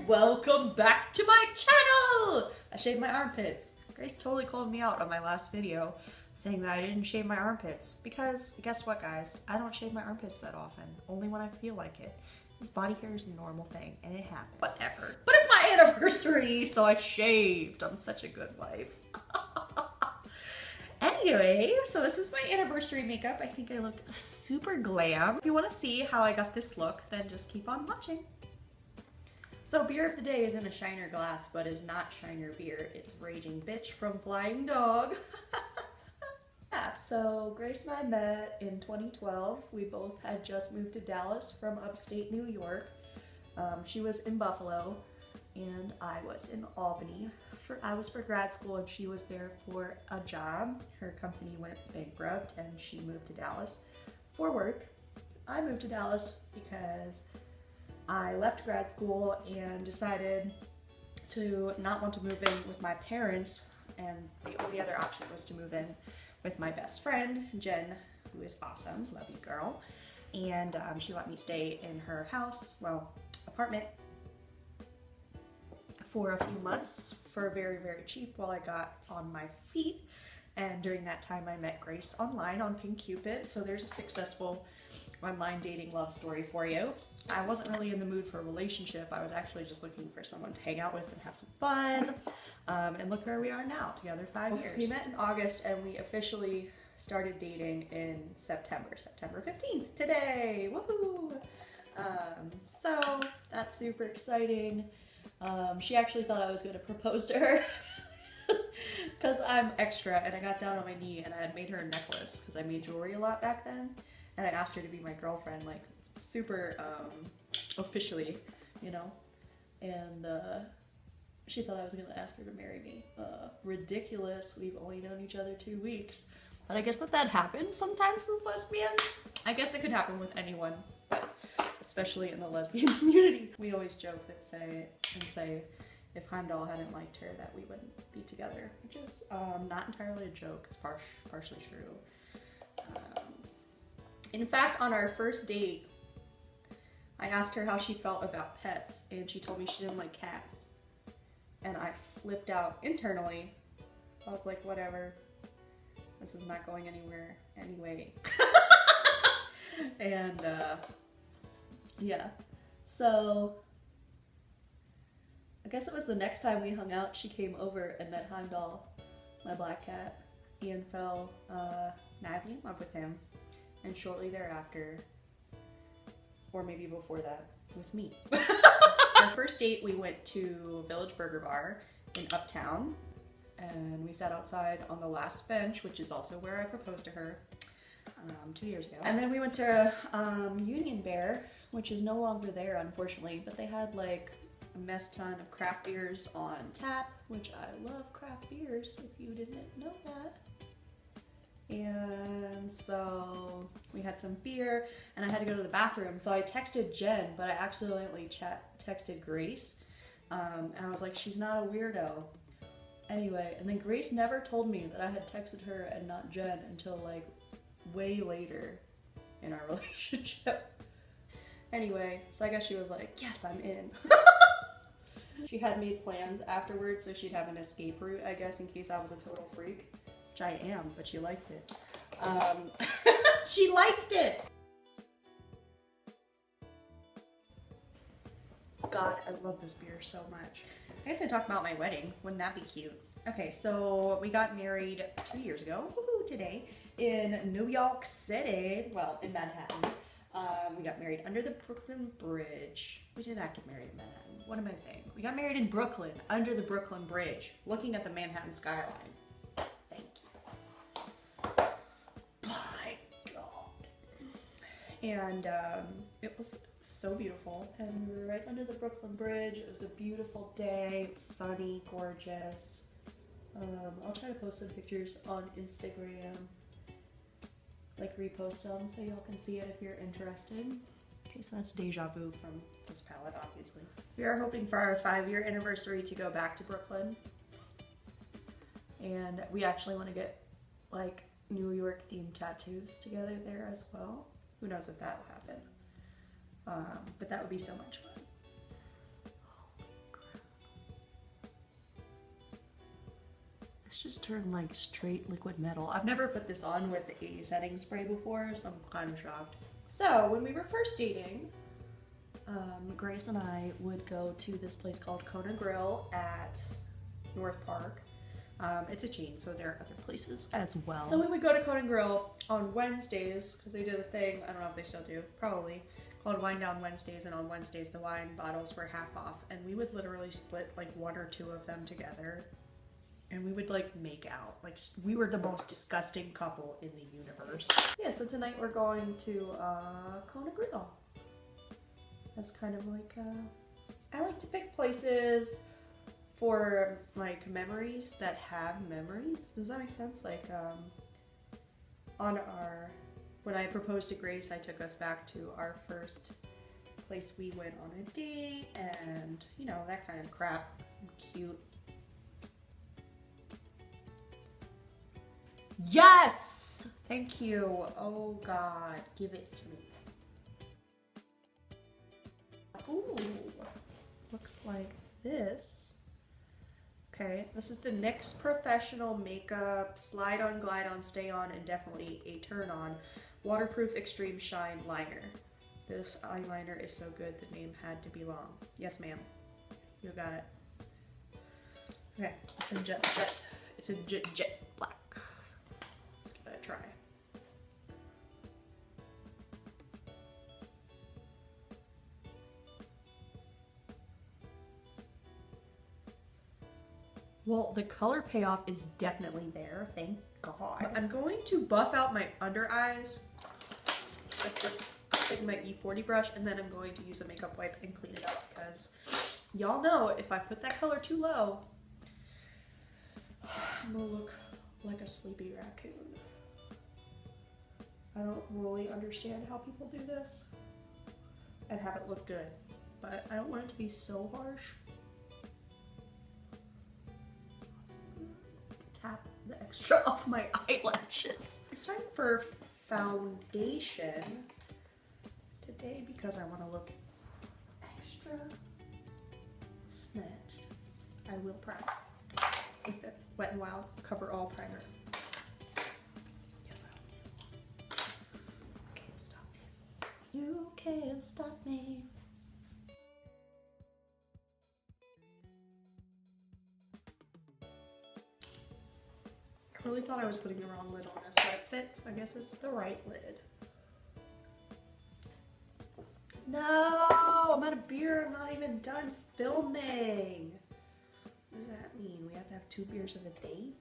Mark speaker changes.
Speaker 1: and welcome back to my channel! I shaved my armpits. Grace totally called me out on my last video saying that I didn't shave my armpits because guess what, guys? I don't shave my armpits that often, only when I feel like it. This body hair is a normal thing and it happens. Whatever. But it's my anniversary, so I shaved. I'm such a good wife. Anyway, so this is my anniversary makeup. I think I look super glam. If you want to see how I got this look, then just keep on watching. So beer of the day is in a Shiner glass, but is not Shiner beer. It's Raging Bitch from Flying Dog. Yeah, so Grace and I met in 2012. We both had just moved to Dallas from upstate New York. She was in Buffalo and I was in Albany. I was for grad school and she was there for a job. Her company went bankrupt and she moved to Dallas for work. I moved to Dallas because I left grad school and decided to not want to move in with my parents, and the only other option was to move in with my best friend, Jen, who is awesome, love you girl, and she let me stay in her house, well, apartment, for a few months for very, very cheap while I got on my feet. And during that time I met Grace online on PinkCupid, so there's a successful online dating love story for you. I wasn't really in the mood for a relationship. I was actually just looking for someone to hang out with and have some fun. And look where we are now, together 5 years. We met in August and we officially started dating in September 15th, today, woohoo! So that's super exciting. She actually thought I was going to propose to her because I'm extra, and I got down on my knee and I had made her a necklace because I made jewelry a lot back then, and I asked her to be my girlfriend, like super officially, you know, and she thought I was going to ask her to marry me. Ridiculous. We've only known each other 2 weeks, but I guess that happens sometimes with lesbians. I guess it could happen with anyone, but especially in the lesbian community. We always joke and say if Heimdall hadn't liked her that we wouldn't be together, which is not entirely a joke. It's partially true. In fact, on our first date, I asked her how she felt about pets, and she told me she didn't like cats. And I flipped out internally. I was like, whatever. This is not going anywhere anyway. And yeah, so I guess it was the next time we hung out, she came over and met Heimdall, my black cat, and fell madly in love with him. And shortly thereafter, or maybe before that, with me. Our first date, we went to Village Burger Bar in Uptown, and we sat outside on the last bench, which is also where I proposed to her 2 years ago. And then we went to Union Bear, which is no longer there, unfortunately, but they had like a mess ton of craft beers on tap, which I love craft beers, if you didn't know that. And so we had some beer and I had to go to the bathroom, so I texted Jen, but I accidentally texted Grace, and I was like, she's not a weirdo. Anyway, and then Grace never told me that I had texted her and not Jen until like way later in our relationship. Anyway, so I guess she was like, yes, I'm in. She had made plans afterwards so she'd have an escape route, I guess, in case I was a total freak. Which I am, but she liked it. She liked it! God, I love this beer so much. I guess I talked about my wedding. Wouldn't that be cute? Okay, so we got married 2 years ago, woohoo, today, in New York City, well, in Manhattan. We got married under the Brooklyn Bridge. We did not get married in Manhattan. What am I saying? We got married in Brooklyn, under the Brooklyn Bridge, looking at the Manhattan skyline. And it was so beautiful, and we were right under the Brooklyn Bridge. It was a beautiful day, sunny, gorgeous. I'll try to post some pictures on Instagram, like repost some so y'all can see it if you're interested. Okay, so that's Deja Vu from this palette, obviously. We are hoping for our 5-year anniversary to go back to Brooklyn, and we actually want to get like New York themed tattoos together there as well. Who knows if that will happen, but that would be so much fun. This just turned like straight liquid metal. I've never put this on with the A setting spray before, so I'm kind of shocked. So when we were first dating, Grace and I would go to this place called Kona Grill at North Park. It's a chain, so there are other places as well. So we would go to Kona Grill on Wednesdays, because they did a thing, I don't know if they still do, probably, called Wine Down Wednesdays, and on Wednesdays the wine bottles were half off, and we would literally split like 1 or 2 of them together, and we would like make out. Like, we were the most disgusting couple in the universe. Yeah, so tonight we're going to Kona Grill. That's kind of like, I like to pick places for like memories that have memories. Does that make sense? Like when I proposed to Grace, I took us back to our first place we went on a date, and you know, that kind of crap. Cute. Yes! Thank you. Oh God, give it to me. Ooh, looks like this. Okay, this is the NYX Professional Makeup Slide On, Glide On, Stay On, and definitely a Turn On Waterproof Extreme Shine Liner. This eyeliner is so good, the name had to be long. Yes, ma'am. You got it. Okay, it's in jet. It's in jet black. Let's give it a try. Well, the color payoff is definitely there, thank God. I'm going to buff out my under eyes with this Sigma E40 brush, and then I'm going to use a makeup wipe and clean it up, because y'all know if I put that color too low, I'm gonna look like a sleepy raccoon. I don't really understand how people do this and have it look good, but I don't want it to be so harsh. Tap the extra off my eyelashes. It's time for foundation today because I want to look extra snatched. I will prime. Take the Wet n Wild Cover All primer. Yes, I will. Can't stop me. You can't stop me. I really thought I was putting the wrong lid on this, but it fits. I guess it's the right lid. No, I'm out of beer. I'm not even done filming. What does that mean? We have to have 2 beers of the day?